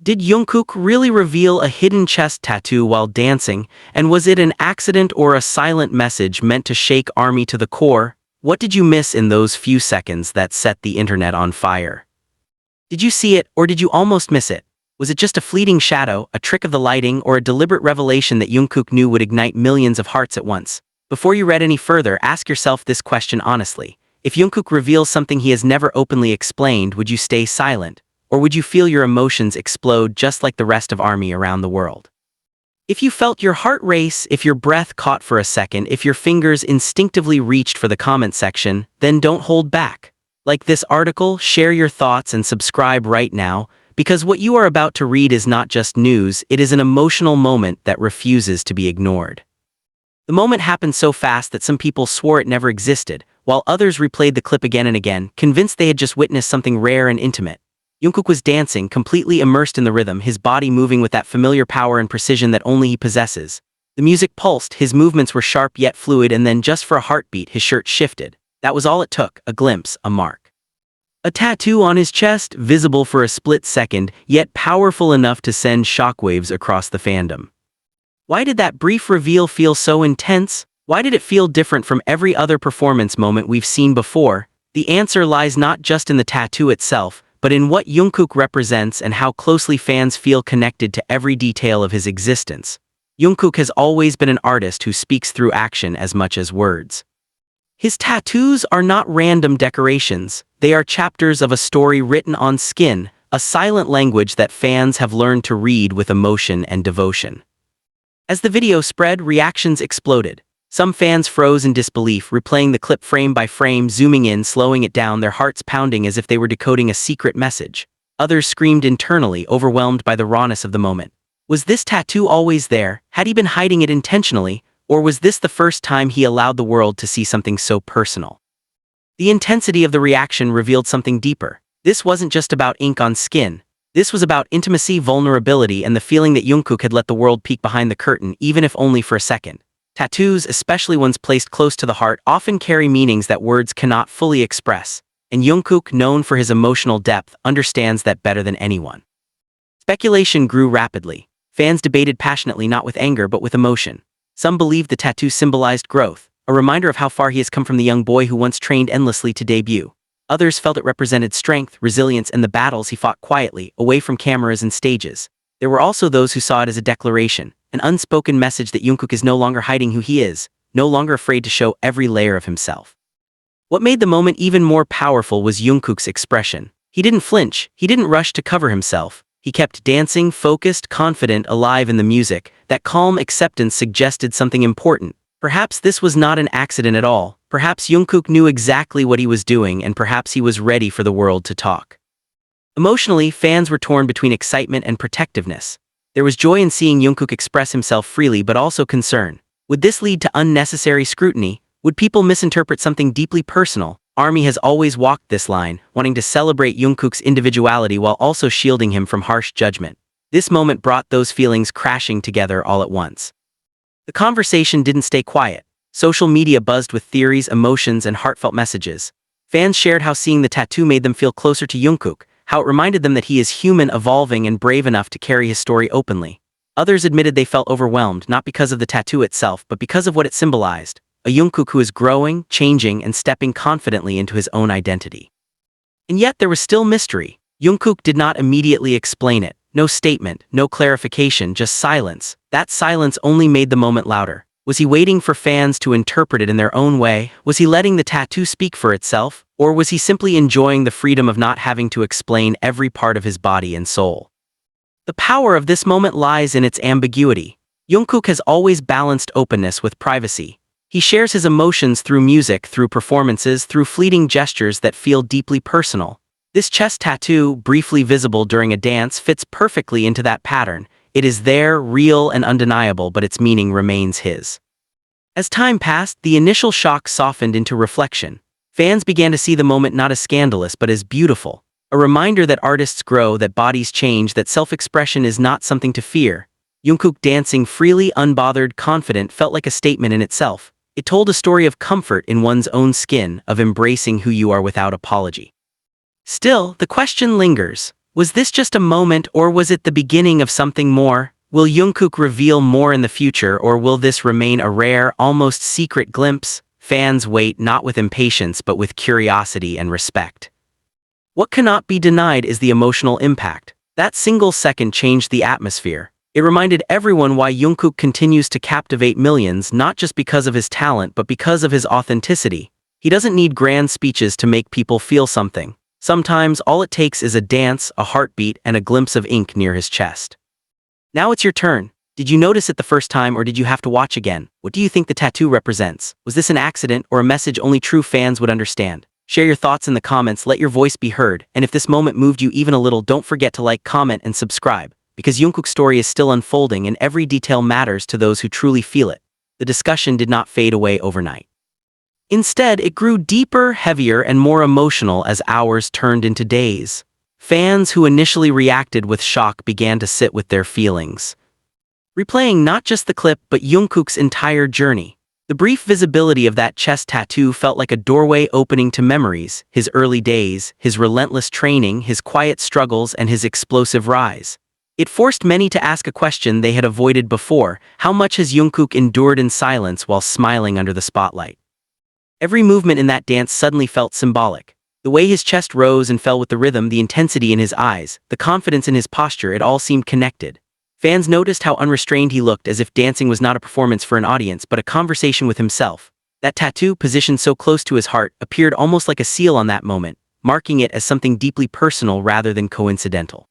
Did Jungkook really reveal a hidden chest tattoo while dancing, and was it an accident or a silent message meant to shake ARMY to the core? What did you miss in those few seconds that set the internet on fire? Did you see it, or did you almost miss it? Was it just a fleeting shadow, a trick of the lighting, or a deliberate revelation that Jungkook knew would ignite millions of hearts at once? Before you read any further, ask yourself this question honestly. If Jungkook reveals something he has never openly explained, would you stay silent? Or would you feel your emotions explode just like the rest of ARMY around the world? If you felt your heart race, if your breath caught for a second, if your fingers instinctively reached for the comment section, then don't hold back. Like this article, share your thoughts and subscribe right now, because what you are about to read is not just news, it is an emotional moment that refuses to be ignored. The moment happened so fast that some people swore it never existed, while others replayed the clip again and again, convinced they had just witnessed something rare and intimate. Jungkook was dancing, completely immersed in the rhythm, his body moving with that familiar power and precision that only he possesses. The music pulsed, his movements were sharp yet fluid, and then just for a heartbeat, his shirt shifted. That was all it took, a glimpse, a mark. A tattoo on his chest, visible for a split second, yet powerful enough to send shockwaves across the fandom. Why did that brief reveal feel so intense? Why did it feel different from every other performance moment we've seen before? The answer lies not just in the tattoo itself, but in what Jungkook represents and how closely fans feel connected to every detail of his existence. Jungkook has always been an artist who speaks through action as much as words. His tattoos are not random decorations, they are chapters of a story written on skin, a silent language that fans have learned to read with emotion and devotion. As the video spread, reactions exploded. Some fans froze in disbelief, replaying the clip frame by frame, zooming in, slowing it down, their hearts pounding as if they were decoding a secret message. Others screamed internally, overwhelmed by the rawness of the moment. Was this tattoo always there? Had he been hiding it intentionally? Or was this the first time he allowed the world to see something so personal? The intensity of the reaction revealed something deeper. This wasn't just about ink on skin. This was about intimacy, vulnerability, and the feeling that Jungkook had let the world peek behind the curtain, even if only for a second. Tattoos, especially ones placed close to the heart, often carry meanings that words cannot fully express, and Jungkook, known for his emotional depth, understands that better than anyone. Speculation grew rapidly. Fans debated passionately, not with anger but with emotion. Some believed the tattoo symbolized growth, a reminder of how far he has come from the young boy who once trained endlessly to debut. Others felt it represented strength, resilience, and the battles he fought quietly, away from cameras and stages. There were also those who saw it as a declaration, an unspoken message that Jungkook is no longer hiding who he is, no longer afraid to show every layer of himself. What made the moment even more powerful was Jungkook's expression. He didn't flinch, he didn't rush to cover himself. He kept dancing, focused, confident, alive in the music. That calm acceptance suggested something important. Perhaps this was not an accident at all. Perhaps Jungkook knew exactly what he was doing, and perhaps he was ready for the world to talk. Emotionally, fans were torn between excitement and protectiveness. There was joy in seeing Jungkook express himself freely, but also concern. Would this lead to unnecessary scrutiny? Would people misinterpret something deeply personal? ARMY has always walked this line, wanting to celebrate Jungkook's individuality while also shielding him from harsh judgment. This moment brought those feelings crashing together all at once. The conversation didn't stay quiet. Social media buzzed with theories, emotions, and heartfelt messages. Fans shared how seeing the tattoo made them feel closer to Jungkook, how it reminded them that he is human, evolving, and brave enough to carry his story openly. Others admitted they felt overwhelmed, not because of the tattoo itself, but because of what it symbolized. A Jungkook who is growing, changing, and stepping confidently into his own identity. And yet there was still mystery. Jungkook did not immediately explain it. No statement, no clarification, just silence. That silence only made the moment louder. Was he waiting for fans to interpret it in their own way? Was he letting the tattoo speak for itself? Or was he simply enjoying the freedom of not having to explain every part of his body and soul? The power of this moment lies in its ambiguity. Jungkook has always balanced openness with privacy. He shares his emotions through music, through performances, through fleeting gestures that feel deeply personal. This chest tattoo, briefly visible during a dance, fits perfectly into that pattern. It is there, real and undeniable, but its meaning remains his. As time passed, the initial shock softened into reflection. Fans began to see the moment not as scandalous but as beautiful. A reminder that artists grow, that bodies change, that self-expression is not something to fear. Jungkook dancing freely, unbothered, confident, felt like a statement in itself. It told a story of comfort in one's own skin, of embracing who you are without apology. Still, the question lingers. Was this just a moment, or was it the beginning of something more? Will Jungkook reveal more in the future, or will this remain a rare, almost secret glimpse? Fans wait not with impatience but with curiosity and respect. What cannot be denied is the emotional impact. That single second changed the atmosphere. It reminded everyone why Jungkook continues to captivate millions, not just because of his talent but because of his authenticity. He doesn't need grand speeches to make people feel something. Sometimes all it takes is a dance, a heartbeat, and a glimpse of ink near his chest. Now it's your turn. Did you notice it the first time, or did you have to watch again? What do you think the tattoo represents? Was this an accident or a message only true fans would understand? Share your thoughts in the comments, let your voice be heard, and if this moment moved you even a little, don't forget to like, comment, and subscribe, because Jungkook's story is still unfolding and every detail matters to those who truly feel it. The discussion did not fade away overnight. Instead, it grew deeper, heavier, and more emotional as hours turned into days. Fans who initially reacted with shock began to sit with their feelings, replaying not just the clip but Jungkook's entire journey. The brief visibility of that chest tattoo felt like a doorway opening to memories, his early days, his relentless training, his quiet struggles, and his explosive rise. It forced many to ask a question they had avoided before: how much has Jungkook endured in silence while smiling under the spotlight? Every movement in that dance suddenly felt symbolic. The way his chest rose and fell with the rhythm, the intensity in his eyes, the confidence in his posture, it all seemed connected. Fans noticed how unrestrained he looked, as if dancing was not a performance for an audience but a conversation with himself. That tattoo, positioned so close to his heart, appeared almost like a seal on that moment, marking it as something deeply personal rather than coincidental.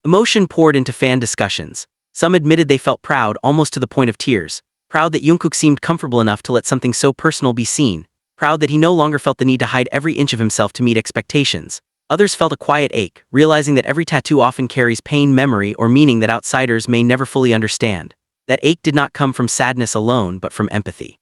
Emotion poured into fan discussions. Some admitted they felt proud, almost to the point of tears. Proud that Jungkook seemed comfortable enough to let something so personal be seen. Proud that he no longer felt the need to hide every inch of himself to meet expectations. Others felt a quiet ache, realizing that every tattoo often carries pain, memory, or meaning that outsiders may never fully understand. That ache did not come from sadness alone, but from empathy.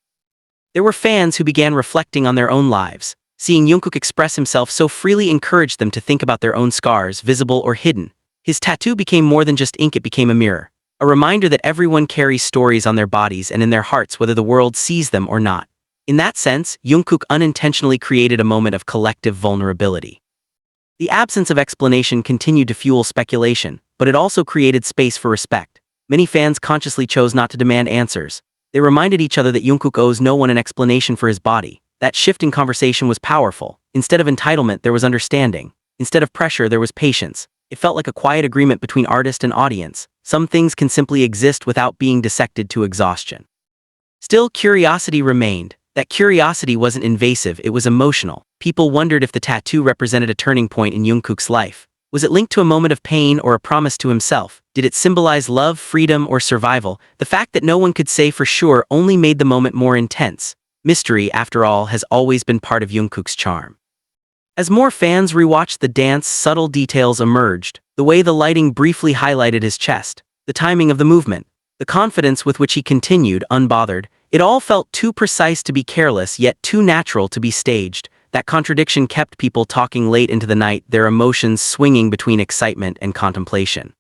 There were fans who began reflecting on their own lives. Seeing Jungkook express himself so freely encouraged them to think about their own scars, visible or hidden. His tattoo became more than just ink, it became a mirror. A reminder that everyone carries stories on their bodies and in their hearts, whether the world sees them or not. In that sense, Jungkook unintentionally created a moment of collective vulnerability. The absence of explanation continued to fuel speculation, but it also created space for respect. Many fans consciously chose not to demand answers. They reminded each other that Jungkook owes no one an explanation for his body. That shift in conversation was powerful. Instead of entitlement, there was understanding. Instead of pressure, there was patience. It felt like a quiet agreement between artist and audience. Some things can simply exist without being dissected to exhaustion. Still, curiosity remained. That curiosity wasn't invasive, it was emotional. People wondered if the tattoo represented a turning point in Jungkook's life. Was it linked to a moment of pain or a promise to himself? Did it symbolize love, freedom, or survival? The fact that no one could say for sure only made the moment more intense. Mystery, after all, has always been part of Jungkook's charm. As more fans rewatched the dance, subtle details emerged. The way the lighting briefly highlighted his chest, the timing of the movement, the confidence with which he continued, unbothered. It all felt too precise to be careless, yet too natural to be staged. That contradiction kept people talking late into the night, their emotions swinging between excitement and contemplation.